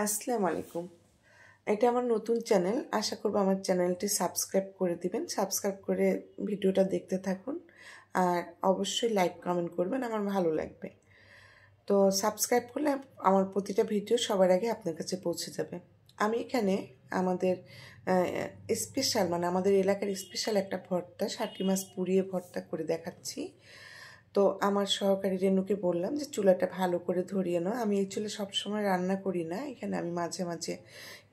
আসসালামু আলাইকুম। এটা আমার নতুন চ্যানেল। আশা করব আমার চ্যানেলটি সাবস্ক্রাইব করে দিবেন। সাবস্ক্রাইব করে ভিডিওটা দেখতে থাকুন। আর অবশ্যই লাইক কমেন্ট করবেন, আমার ভালো লাগবে। তো সাবস্ক্রাইব করলে আমার প্রতিটা ভিডিও সবার আগে আপনার কাছে পৌঁছে যাবে। আমি এখানে আমাদের স্পেশাল আমাদের এলাকার স্পেশাল একটা ভর্তা, ষাটি মাছ পুড়িয়ে ভর্তা করে দেখাচ্ছি। তো আমার সহকারী রেনুকে বললাম যে চুলাটা ভালো করে ধরিয়ে নাও। আমি এই চুলে সবসময় রান্না করি না, এখানে আমি মাঝে মাঝে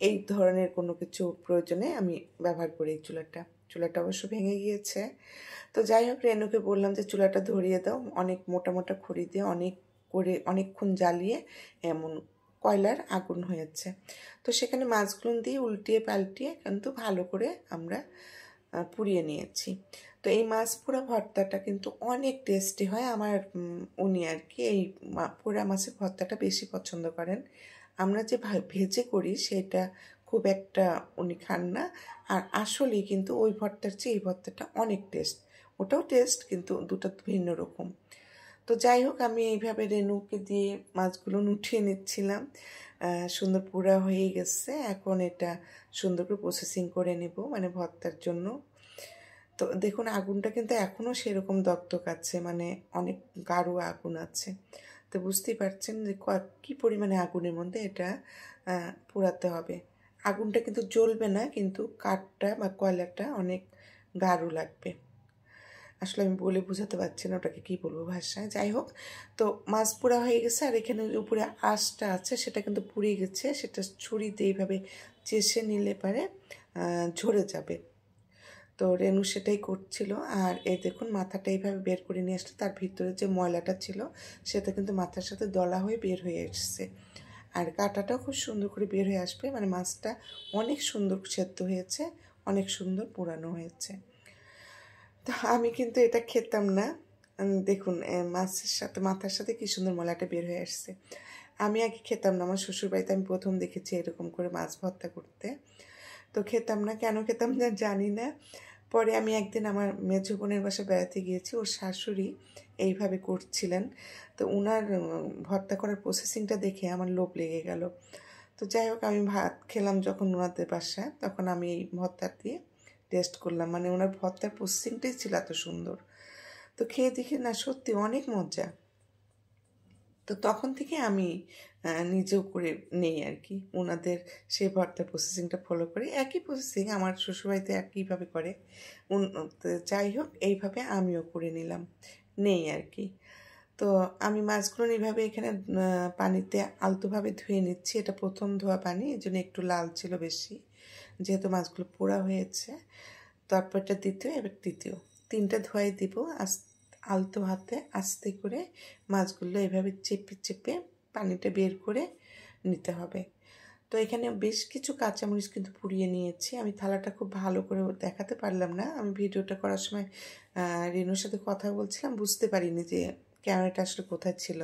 এই ধরনের কোনো কিছু প্রয়োজনে আমি ব্যবহার করি এই চুলাটা অবশ্য ভেঙে গিয়েছে। তো যাই হোক, রেনুকে বললাম যে চুলাটা ধরিয়ে দাও। অনেক মোটা মোটা খড়ি দিয়ে অনেকক্ষণ জ্বালিয়ে এমন কয়লার আগুন হয়েছে। তো সেখানে মাছগুলো দিয়ে উল্টিয়ে পাল্টিয়ে কিন্তু ভালো করে আমরা পুড়িয়ে নিয়েছি। তো এই মাছ পোড়া ভর্তাটা কিন্তু অনেক টেস্টি হয়। আমার উনি আর কি এই পোড়া মাছের ভর্তাটা বেশি পছন্দ করেন। আমরা যে ভেজে করি সেটা খুব একটা উনি খান না। আর আসলেই কিন্তু ওই ভর্তার চেয়ে এই ভর্তাটা অনেক টেস্ট। ওটাও টেস্ট, কিন্তু দুটো ভিন্ন রকম। তো যাই হোক, আমি এইভাবে রেনুকে দিয়ে মাছগুলো উঠিয়ে নিচ্ছিলাম। সুন্দর পোড়া হয়ে গেছে। এখন এটা সুন্দর করে প্রসেসিং করে নেব, ভর্তার জন্য। তো দেখুন, আগুনটা কিন্তু এখনও সেরকম দগদগ আছে, অনেক গাঢ় আগুন আছে। তো বুঝতেই পারছেন যে কী পরিমাণে আগুনের মধ্যে এটা পোড়াতে হবে। আগুনটা কিন্তু জ্বলবে না, কিন্তু কাঠটা বা কয়লাটা অনেক গাঢ় লাগবে। আসলে আমি বলে বোঝাতে পারছি না ওটাকে কী বলবো ভাষায়। যাই হোক, তো মাছ পোড়া হয়ে গেছে। আর এখানে উপরে আঁশটা আছে সেটা কিন্তু পুড়ে গেছে। সেটা ছুরিতে এইভাবে চেষে নিলে পারে ঝরে যাবে। তো রেনু সেটাই করছিল। আর এই দেখুন, মাথাটা এইভাবে বের করে নিয়ে আসলে তার ভিতরে যে ময়লাটা ছিল সেটা কিন্তু মাথার সাথে দলা হয়ে বের হয়ে এসছে। আর কাঁটাটাও খুব সুন্দর করে বের হয়ে আসবে। মাছটা অনেক সুন্দর সেদ্ধ হয়েছে, অনেক সুন্দর পোড়ানো হয়েছে। তো আমি কিন্তু এটা খেতাম না। দেখুন, মাছের সাথে মাথার সাথে কী সুন্দর ময়লাটা বের হয়ে আসছে। আমি আগে খেতাম না। আমার শ্বশুরবাড়িতে আমি প্রথম দেখেছি এরকম করে মাছ ভর্তা করতে। তো খেতাম না, কেন খেতাম না জানি না। পরে আমি একদিন আমার মেজো বোনের বাসায় বেড়াতে গিয়েছি। ওর শাশুড়ি এইভাবে করছিলেন। তো ওনার ভর্তা করার প্রসেসিংটা দেখে আমার লোভ লেগে গেল। তো যাই হোক, আমি ভাত খেলাম যখন ওনাদের বাসায়, তখন আমি এই ভর্তা দিয়ে টেস্ট করলাম। ওনার ভর্তার প্রসেসিংটাই ছিল এত সুন্দর। তো খেয়ে দেখি না, সত্যি অনেক মজা। তো তখন থেকে আমি নিজেও করে নেই আর কি, ওনাদের সেই ভর্তার প্রসেসিংটা ফলো করি। একই প্রসেসিং আমার শ্বশুরবাড়িতে একইভাবে করে। যাই হোক, এইভাবে আমিও করে নিলাম, নেই আর কি। তো আমি মাছগুলো এইভাবে এখানে পানিতে আলতোভাবে ধুয়ে নিচ্ছি। এটা প্রথম ধোয়া পানি, এই জন্য একটু লাল ছিল বেশি, যেহেতু মাছগুলো পোড়া হয়েছে। তারপর এটা দ্বিতীয়, এবার তৃতীয়, তিনটা ধোয়াই দিব। আলতো হাতে আস্তে করে মাছগুলো এভাবে চেপে চেপে পানিটা বের করে নিতে হবে। তো এখানে বেশ কিছু কাঁচামরিচ কিন্তু পুড়িয়ে নিয়েছি। আমি থালাটা খুব ভালো করে দেখাতে পারলাম না। আমি ভিডিওটা করার সময় রেনুর সাথে কথা বলছিলাম, বুঝতে পারিনি যে ক্যামেরাটা আসলে কোথায় ছিল।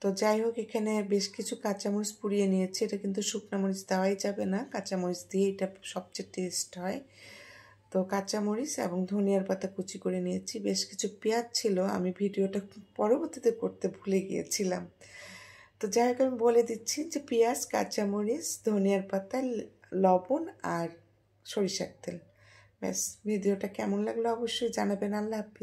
তো যাই হোক, এখানে বেশ কিছু কাঁচামরিচ পুড়িয়ে নিয়েছি। এটা কিন্তু শুকনো মরিচ দেওয়াই যাবে না, কাঁচামরিচ দিয়ে এটা সবচেয়ে টেস্ট হয়। তো কাঁচামরিচ এবং ধনিয়ার পাতা কুচি করে নিয়েছি। বেশ কিছু পেঁয়াজ ছিল, আমি ভিডিওটা পরবর্তীতে করতে ভুলে গিয়েছিলাম। তো যাই হোক, আমি বলে দিচ্ছি যে পেঁয়াজ, কাঁচামরিচ, ধনিয়ার পাতা, লবণ আর সরিষার তেল। ব্যাস, ভিডিওটা কেমন লাগলো অবশ্যই জানাবেন। আল্লাহ হাফিজ।